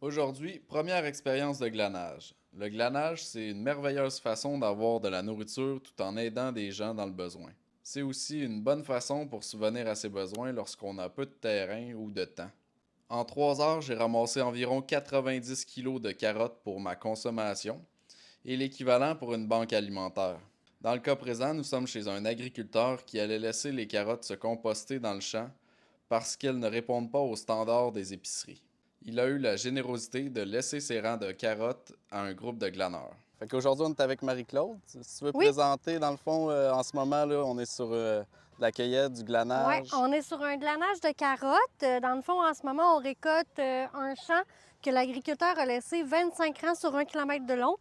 Aujourd'hui, première expérience de glanage. Le glanage, c'est une merveilleuse façon d'avoir de la nourriture tout en aidant des gens dans le besoin. C'est aussi une bonne façon pour subvenir à ses besoins lorsqu'on a peu de terrain ou de temps. En 3 heures, j'ai ramassé environ 90 kilos de carottes pour ma consommation et l'équivalent pour une banque alimentaire. Dans le cas présent, nous sommes chez un agriculteur qui allait laisser les carottes se composter dans le champ parce qu'elles ne répondent pas aux standards des épiceries. Il a eu la générosité de laisser ses rangs de carottes à un groupe de glaneurs. Fait qu'aujourd'hui, on est avec Marie-Claude. Si tu veux Oui, présenter, dans le fond, en ce moment, là, on est sur de la cueillette, du ouais, glanage. on est sur un glanage de carottes. Dans le fond, en ce moment, on récolte un champ que l'agriculteur a laissé 25 rangs sur 1 kilomètre de long.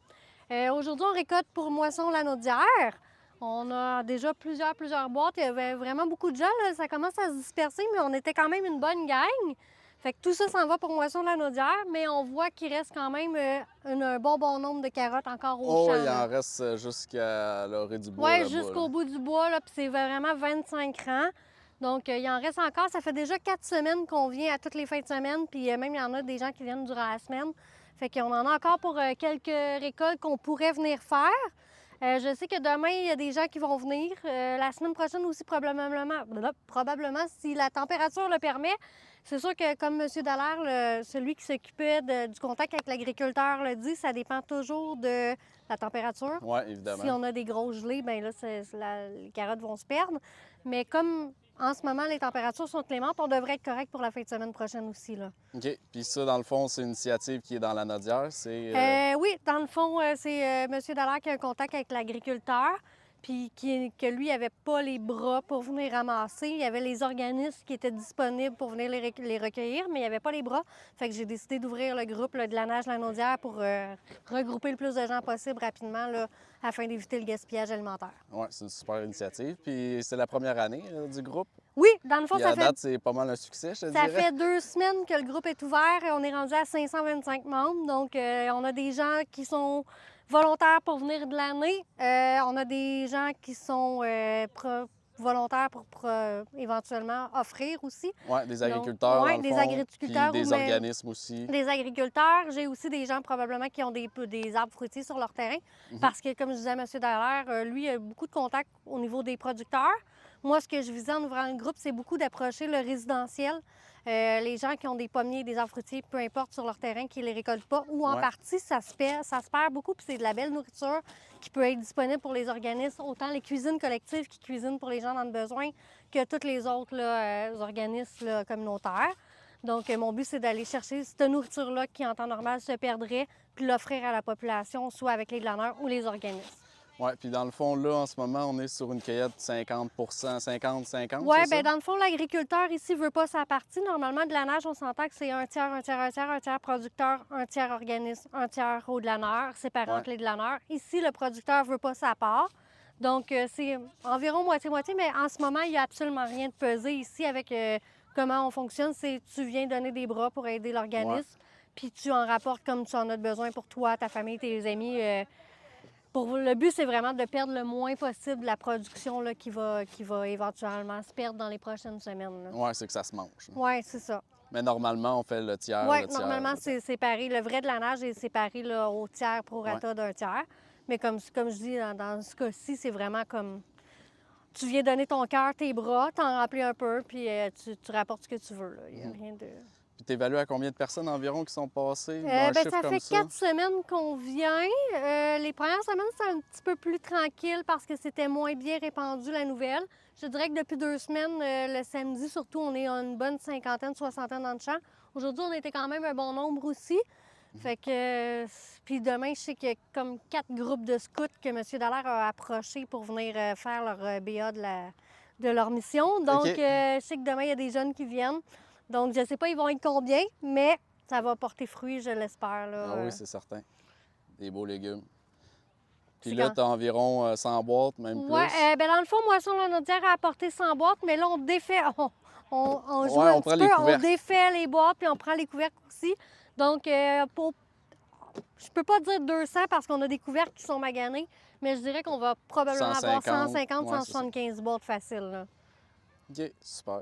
Aujourd'hui, on récolte pour moisson lanaudière. On a déjà plusieurs boîtes. Il y avait vraiment beaucoup de gens, là. Ça commence à se disperser, mais on était quand même une bonne gang. Fait que tout ça s'en va pour moisson lanaudière, mais on voit qu'il reste quand même un bon nombre de carottes encore au Oh, champ, il là. en reste jusqu'à l'orée du bois Oui, là-bas, là. jusqu'au bout du bois, là, puis c'est vraiment 25 rangs. Donc, il en reste encore. Ça fait déjà 4 semaines qu'on vient à toutes les fins de semaine, puis même, il y en a des gens qui viennent durant la semaine. Fait qu'on en a encore pour quelques récoltes qu'on pourrait venir faire. Je sais que demain, il y a des gens qui vont venir. La semaine prochaine aussi, probablement, si la température le permet. C'est sûr que, comme M. Dallaire, celui qui s'occupait du contact avec l'agriculteur, le dit, ça dépend toujours de la température. Oui, Si évidemment. on a des gros gelées, bien là, les carottes vont se perdre. Mais comme en ce moment, les températures sont clémentes, on devrait être correct pour la fin de semaine prochaine aussi, là. OK. Puis ça, dans le fond, c'est une initiative qui est dans la Nodière. C'est. Oui, dans le fond, c'est M. Dallaire qui a un contact avec l'agriculteur, puis que lui avait pas les bras pour venir ramasser. Il y avait les organismes qui étaient disponibles pour venir les recueillir, mais il n'y avait pas les bras. Fait que j'ai décidé d'ouvrir le groupe là, de la nage Lanaudière pour regrouper le plus de gens possible rapidement, là, afin d'éviter le gaspillage alimentaire. Ouais, c'est une super initiative. Puis c'est la première année du groupe. Oui, dans le fond, Puis à date, c'est pas mal un succès, je te ça dirais. fait 2 semaines que le groupe est ouvert et on est rendu à 525 membres. Donc, on a des gens qui sont volontaires pour venir de l'année. On a des gens qui sont volontaires pour éventuellement offrir aussi. Ouais, des Donc, agriculteurs, dans oui, le des fond. Puis agriculteurs ou des même organismes aussi. des agriculteurs. J'ai aussi des gens probablement qui ont des arbres fruitiers sur leur terrain parce que, comme je disais à M. Dallaire, lui, il a beaucoup de contacts au niveau des producteurs. Moi, ce que je visais en ouvrant le groupe, c'est beaucoup d'approcher le résidentiel. Les gens qui ont des pommiers, des arbres fruitiers, peu importe, sur leur terrain, qui ne les récoltent pas, ou en Ouais. partie, ça se perd beaucoup, puis c'est de la belle nourriture qui peut être disponible pour les organismes, autant les cuisines collectives qui cuisinent pour les gens dans le besoin que tous les autres là, organismes là, communautaires. Donc, mon but, c'est d'aller chercher cette nourriture-là qui, en temps normal, se perdrait, puis l'offrir à la population, soit avec les glaneurs ou les organismes. Ouais, puis dans le fond, là, en ce moment, on est sur une cueillette 50 50-50, Oui, c'est bien, ça? dans le fond, l'agriculteur ici ne veut pas sa partie. Normalement, de la nage, on s'entend que c'est un tiers, un tiers, un tiers, un tiers producteur, un tiers organisme, un tiers au glaneur, séparé Ouais. entre les glaneurs. Ici, le producteur ne veut pas sa part. Donc, c'est environ moitié-moitié, mais en ce moment, il n'y a absolument rien de pesé ici avec comment on fonctionne. C'est tu viens donner des bras pour aider Ouais. l'organisme, puis tu en rapportes comme tu en as besoin pour toi, ta famille, tes amis. Le but, c'est vraiment de perdre le moins possible la production là, qui va éventuellement se perdre dans les prochaines semaines. Ouais, c'est que ça se mange. Oui, c'est ça. Mais normalement, on fait le tiers, Oui, le tiers, normalement, le tiers. c'est séparé. Le vrai de la nage est séparé là, au tiers Ouais. prorata d'un tiers. Mais comme je dis, dans ce cas-ci, c'est vraiment comme tu viens donner ton cœur, tes bras, t'en remplis un peu, puis tu rapportes ce que tu veux. Là. Il n'y a rien de. Puis t'évalues à combien de personnes environ qui sont passées d'un Ben, chiffre ça comme fait ça? 4 semaines qu'on vient. Les premières semaines, c'était un petit peu plus tranquille parce que c'était moins bien répandu, la nouvelle. Je dirais que depuis 2 semaines, le samedi, surtout, on est une bonne cinquantaine, soixantaine dans le champ. Aujourd'hui, on était quand même un bon nombre aussi. Fait que... Puis demain, je sais qu'il y a comme 4 groupes de scouts que M. Dallaire a approchés pour venir faire leur BA de leur mission. Donc, OK. je sais que demain, il y a des jeunes qui viennent. Donc, je ne sais pas ils vont être combien, mais ça va porter fruit, je l'espère. Là. Ah oui, c'est certain. Des beaux légumes. Puis C'est là, quand... t'as environ 100 boîtes, même Ouais, plus. ben dans le fond, Moisson Lanaudière a apporté 100 boîtes, mais là, on défait, on joue Ouais, un on petit prend peu, les on couvercles. défait les boîtes, puis on prend les couvercles aussi. Donc, je peux pas dire 200 parce qu'on a des couvercles qui sont maganés, mais je dirais qu'on va probablement avoir 150. 150, Ouais, c'est ça. 175 boîtes faciles. Là. OK, super.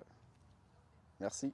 Merci.